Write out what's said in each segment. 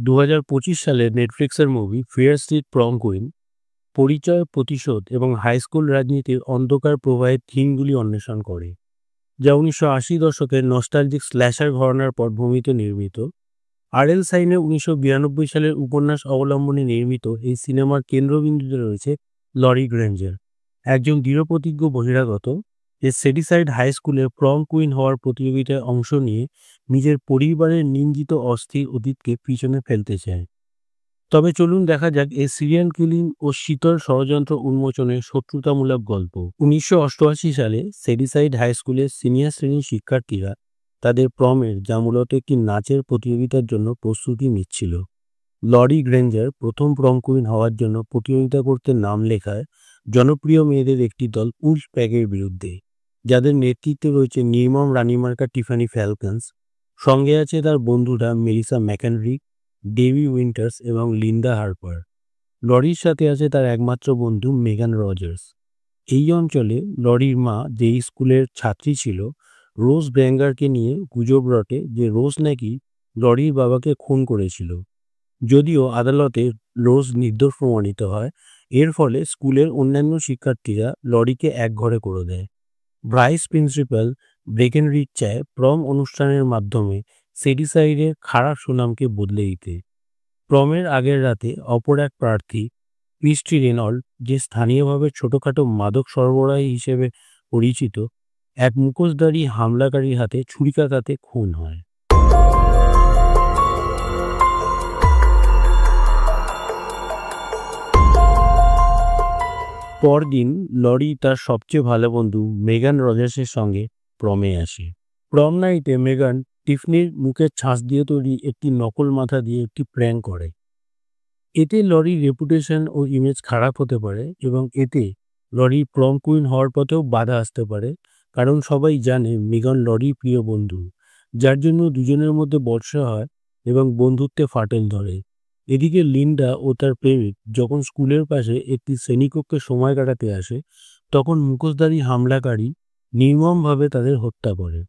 2025 সালে নেটফ্লিক্সের movie fear street প্রম queen পরিচয়, প্রতিশোধ এবং হাই স্কুল রাজনীতির অন্ধকার প্রবাহের থিমগুলি অন্বেষণ করে, যা 1980 দশকের নস্টালজিক স্ল্যাশার ঘরানার পটভূমিতে নির্মিত। আর.এল. সাইনের 1992 সালের উপন্যাস অবলম্বনে নির্মিত এই সিনেমার কেন্দ্রবিন্দুতে রয়েছে লরি গ্রেঞ্জার, একজন দৃঢ়প্রতিজ্ঞ বহিরাগত যে সেডিসাইড হাই স্কুলে প্রম কুইন হওয়ার প্রতিযোগিতায় অংশ নিয়ে নিজের পরিবারের নিন্দিত অস্থির অতীতকে পিছনে ফেলতে চায়। তবে চলুন দেখা যাক এই সিরিয়াল কিলিং ও শীতল ষড়যন্ত্র উন্মোচনের শত্রুতামূলক গল্প। 1988 সালে সেডিসাইড হাই স্কুলের সিনিয়র শ্রেণীর শিক্ষার্থীরা তাদের প্রমের, যা মূলত একটি নাচের প্রতিযোগিতার জন্য প্রস্তুতি নিচ্ছিল। লরি গ্রেঞ্জার প্রথম প্রম কুইন হওয়ার জন্য প্রতিযোগিতা করতে নাম লেখায় জনপ্রিয় মেয়েদের একটি দল উলফ প্যাকের বিরুদ্ধে, যাদের নেতৃত্বে রয়েছে নির্মম রানীমার্কা টিফানি ফ্যালকন্স। সঙ্গে আছে তার বন্ধুরা মেলিসা ম্যাকহেনরি, ডেভি উইন্টার্স এবং লিন্ডা হার্পার। লরির সাথে আছে তার একমাত্র বন্ধু মেগান রজার্স। এই অঞ্চলে লরির মা, যে স্কুলের ছাত্রী ছিল, রোজ ব্র্যাঙ্গারকে নিয়ে গুজব রটে যে রোজ নাকি লরির বাবাকে খুন করেছিল। যদিও আদালতে রোজ নির্দোষ প্রমাণিত হয়। এর ফলে স্কুলের অন্যান্য শিক্ষার্থীরা লরিকে একঘরে করে দেয়। ভাইস প্রিন্সিপাল ব্রেকেনরিচ চায় প্রম অনুষ্ঠানের মাধ্যমে সেডিসাইডের খারাপ সুনামকে বদলে দিতে। প্রমের আগের রাতে অপর এক প্রার্থী, ক্রিস্টি রেনল্ড, যে স্থানীয়ভাবে ছোটখাটো মাদক সরবরাহী হিসেবে পরিচিত, এক মুখোশধারী হামলাকারীর হাতে ছুরিকাঘাতে খুন হয়। পরদিন লরি তার সবচেয়ে ভালো বন্ধু মেগান রজার্সের সঙ্গে প্রমে আসে। প্রম নাইটে মেগান টিফনির মুখের ছাঁচ দিয়ে তৈরি একটি নকল মাথা দিয়ে একটি প্র্যাঙ্ক করে। এতে লরির রেপুটেশন ও ইমেজ খারাপ হতে পারে এবং এতে লরির প্রম কুইন হওয়ার পথেও বাধা আসতে পারে, কারণ সবাই জানে মেগান লরির প্রিয় বন্ধু, যার জন্য দুজনের মধ্যে বর্ষা হয় এবং বন্ধুত্বে ফাটল ধরে। এদিকে লিন্ডা ও তার প্রেমিক যখন স্কুলের পাশে একটি শ্রেণীকক্ষে সময় কাটাতে আসে, তখন মুখোশধারী হামলাকারী নির্মমভাবে তাদের হত্যা করে।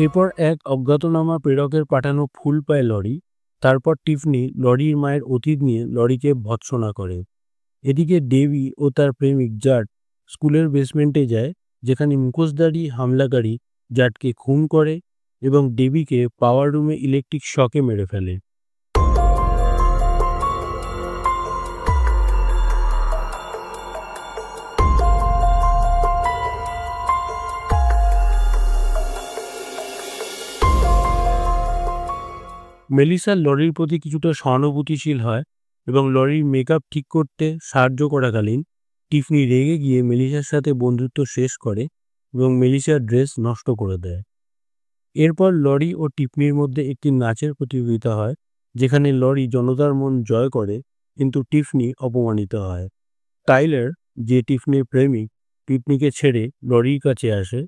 এরপর এক অজ্ঞাতনামা প্রেরকের পাঠানো ফুল পায় লরি। তারপর টিফনি লরির মায়ের অতীত নিয়ে লরিকে ভৎসনা করে। এদিকে ডেভি ও তার প্রেমিক জাট স্কুলের বেসমেন্টে যায়, যেখানে মুখোশধারী হামলাকারী জাটকে খুন করে এবং ডেভিকে পাওয়ার রুমে ইলেকট্রিক শকে মেরে ফেলে। মেলিসা লরির প্রতি কিছুটা সহানুভূতিশীল হয় এবং লরির মেকআপ ঠিক করতে সাহায্য করাকালীন টিফনি রেগে গিয়ে মেলিসার সাথে বন্ধুত্ব শেষ করে এবং মেলিসার ড্রেস নষ্ট করে দেয়। এরপর লরি ও টিফনির মধ্যে একটি নাচের প্রতিযোগিতা হয়, যেখানে লরি জনতার মন জয় করে কিন্তু টিফনি অপমানিত হয়। টাইলার, যে টিফনির প্রেমিক, টিফনিকে ছেড়ে লরির কাছে আসে।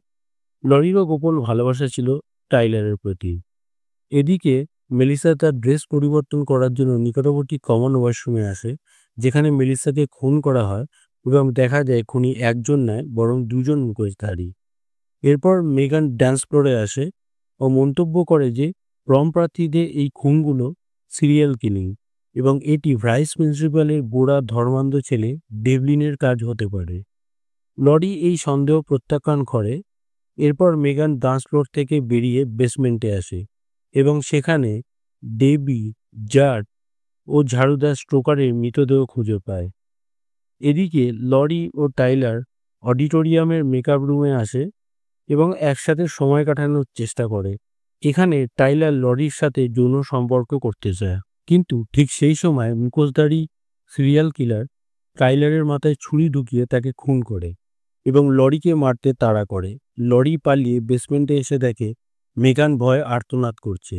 লরিরও গোপন ভালোবাসা ছিল টাইলারের প্রতি। এদিকে মেলিসা তার ড্রেস পরিবর্তন করার জন্য নিকটবর্তী কমন ওয়াশরুমে আসে, যেখানে মেলিসাকে খুন করা হয় এবং দেখা যায় খুনি একজন নয় বরং দুজন মুখোশধারী। এরপর মেগান ড্যান্স ফ্লোরে আসে ও মন্তব্য করে যে প্রম প্রার্থীদের এই খুনগুলো সিরিয়াল কিলিং এবং এটি ভাইস প্রিন্সিপালের বুড়া ধর্মান্ধ ছেলে ডেভলিনের কাজ হতে পারে। লরি এই সন্দেহ প্রত্যাখ্যান করে। এরপর মেগান ডান্স ফ্লোর থেকে বেরিয়ে বেসমেন্টে আসে এবং সেখানে ডেভি, জাট ও ঝাড়ুদার স্ট্রোকারের মৃতদেহ খুঁজে পায়। এদিকে লরি ও টাইলার অডিটোরিয়ামের মেকআপ রুমে আসে এবং একসাথে সময় কাটানোর চেষ্টা করে। এখানে টাইলার লরির সাথে যৌন সম্পর্ক করতে চায়, কিন্তু ঠিক সেই সময় মুখোশধারী সিরিয়াল কিলার টাইলারের মাথায় ছুরি ঢুকিয়ে তাকে খুন করে এবং লরিকে মারতে তাড়া করে। লরি পালিয়ে বেসমেন্টে এসে দেখে মেগান ভয়ে আর্তনাদ করছে।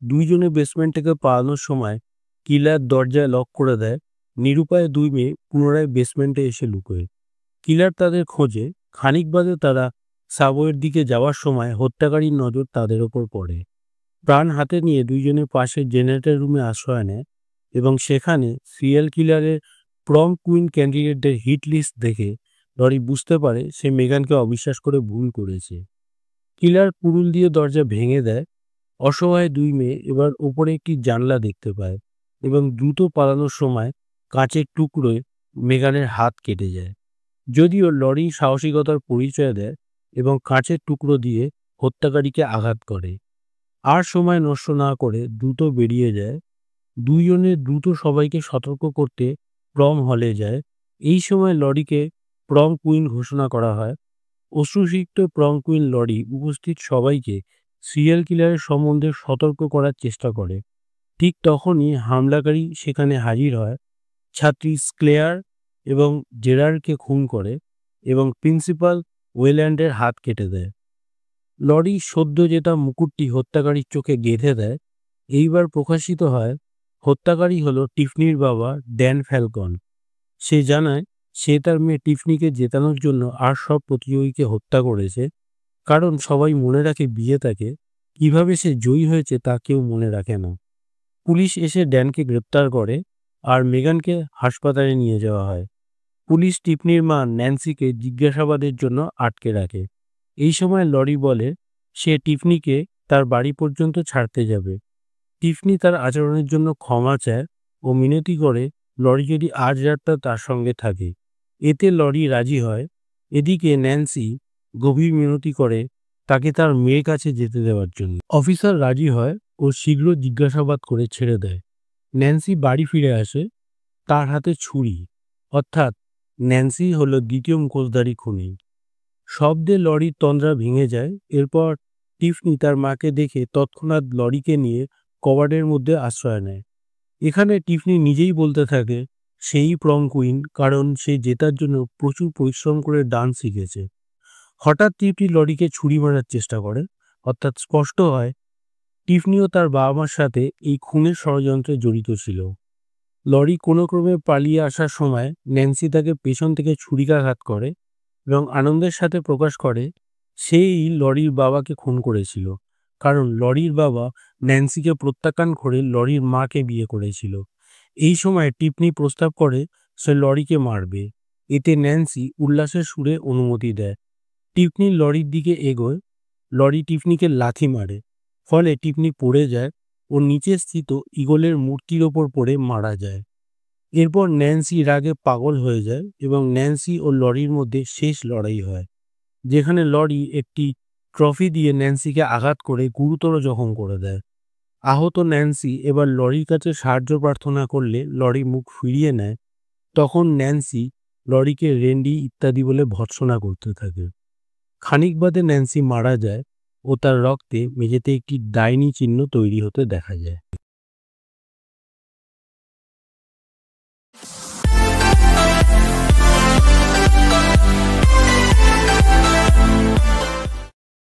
দুইজনে বেসমেন্ট থেকে পালানোর সময় কিলার দরজায় লক করে দেয়। নিরুপায় দুই মেয়ে পুনরায় বেসমেন্টে এসে লুকোয়। কিলার তাদের খোঁজে। খানিক বাদে তারা সাবওয়ের দিকে যাওয়ার সময় হত্যাকারীর নজর তাদের ওপর পড়ে। প্রাণ হাতে নিয়ে দুইজনের পাশে জেনারেটর রুমে আশ্রয় নেয়। এবং সেখানে সিরিয়াল কিলারের প্রম কুইন ক্যান্ডিডেটদের হিট লিস্ট দেখে লরি বুঝতে পারে সে মেগানকে অবিশ্বাস করে ভুল করেছে। কিলার কুড়ুল দিয়ে দরজা ভেঙে দেয়। অসহায় দুই মেয়ে এবার ওপরে একটি জানলা দেখতে পায় এবং দ্রুত পালানোর সময় কাঁচের টুকরোয় মেগানের হাত কেটে যায়। যদিও লরি সাহসিকতার পরিচয় দেয় এবং কাঁচের টুকরো দিয়ে হত্যাকারীকে আঘাত করে। আর সময় নষ্ট না করে দ্রুত বেরিয়ে যায়। দুইজনে দ্রুত সবাইকে সতর্ক করতে প্রম হলে যায়। এই সময় লরিকে প্রম কুইন ঘোষণা করা হয়। অশ্রুসিক্ত প্রম কুইন লরি উপস্থিত সবাইকে সিরিয়াল কিলারের সম্বন্ধে সতর্ক করার চেষ্টা করে। ঠিক তখনই হামলাকারী সেখানে হাজির হয়। ছাত্রী স্ক্লেয়ার এবং জেরারকে খুন করে এবং প্রিন্সিপাল ওয়েল্যান্ডের হাত কেটে দেয়। লরি সদ্য জেতা মুকুটটি হত্যাকারীর চোখে গেঁথে দেয়। এইবার প্রকাশিত হয় হত্যাকারী হলো টিফনির বাবা ড্যান ফ্যালকন। সে জানায় সে তার মেয়ে টিফনিকে জেতানোর জন্য আর সব প্রতিযোগীকে হত্যা করেছে, কারণ সবাই মনে রাখে বিয়ে তাকে, কিভাবে সে জয়ী হয়েছে তা কেউ মনে রাখে না। পুলিশ এসে ড্যানকে গ্রেপ্তার করে আর মেগানকে হাসপাতালে নিয়ে যাওয়া হয়। পুলিশ টিফনির মা ন্যান্সিকে জিজ্ঞাসাবাদের জন্য আটকে রাখে। এই সময় লরি বলে সে টিফনিকে তার বাড়ি পর্যন্ত ছাড়তে যাবে। টিফনি তার আচরণের জন্য ক্ষমা চায় ও মিনতি করে লরি যদি আজ রাতটা তার সঙ্গে থাকে। এতে লরি রাজি হয়। এদিকে ন্যান্সি গভীর মিনতি করে তাকে তার মেয়ের কাছে যেতে দেওয়ার জন্য। অফিসার রাজি হয় ও শীঘ্র জিজ্ঞাসাবাদ করে ছেড়ে দেয়। ন্যান্সি বাড়ি ফিরে আসে। তার হাতে ছুরি, অর্থাৎ ন্যান্সি হলো দ্বিতীয় মুখোশধারী খুনি। শব্দে লরির তন্দ্রা ভেঙে যায়। এরপর টিফনি তার মাকে দেখে তৎক্ষণাৎ লরিকে নিয়ে কবার্ডের মধ্যে আশ্রয় নেয়। এখানে টিফনি নিজেই বলতে থাকে সেই প্রম কুইন, কারণ সে জেতার জন্য প্রচুর পরিশ্রম করে ডান্স শিখেছে। হঠাৎ টিফনি লরিকে ছুরি মারার চেষ্টা করে, অর্থাৎ স্পষ্ট হয় টিফনিও তার বাবা মার সাথে এই খুনের ষড়যন্ত্রে জড়িত ছিল। লরি কোনো ক্রমে পালিয়ে আসার সময় ন্যান্সি তাকে পেছন থেকে ছুরিকাঘাত করে এবং আনন্দের সাথে প্রকাশ করে সেই লরির বাবাকে খুন করেছিল, কারণ লরির বাবা ন্যান্সিকে প্রত্যাখ্যান করে লরির মাকে বিয়ে করেছিল। এই সময় টিফনি প্রস্তাব করে সে লরিকে মারবে। এতে ন্যান্সি উল্লাসের সুরে অনুমতি দেয়। টিফনি লরির দিকে এগোয়। লরি টিফনিকে লাথি মারে, ফলে টিফনি পড়ে যায় ও নিচে স্থিত ঈগলের মূর্তির ওপর পড়ে মারা যায়। এরপর ন্যান্সি রাগে পাগল হয়ে যায় এবং ন্যান্সি ও লরির মধ্যে শেষ লড়াই হয়, যেখানে লরি একটি ট্রফি দিয়ে ন্যান্সিকে আঘাত করে গুরুতর জখম করে দেয়। আহত ন্যান্সি এবার লরির কাছে সাহায্য প্রার্থনা করলে লরি মুখ ফিরিয়ে নেয়। তখন ন্যান্সি লরিকে রেন্ডি ইত্যাদি বলে ভর্ৎসনা করতে থাকে। খানিক বাদে ন্যান্সি মারা যায় ও তার রক্তে মেঝেতে একটি ডাইনি চিহ্ন তৈরি হতে দেখা যায়।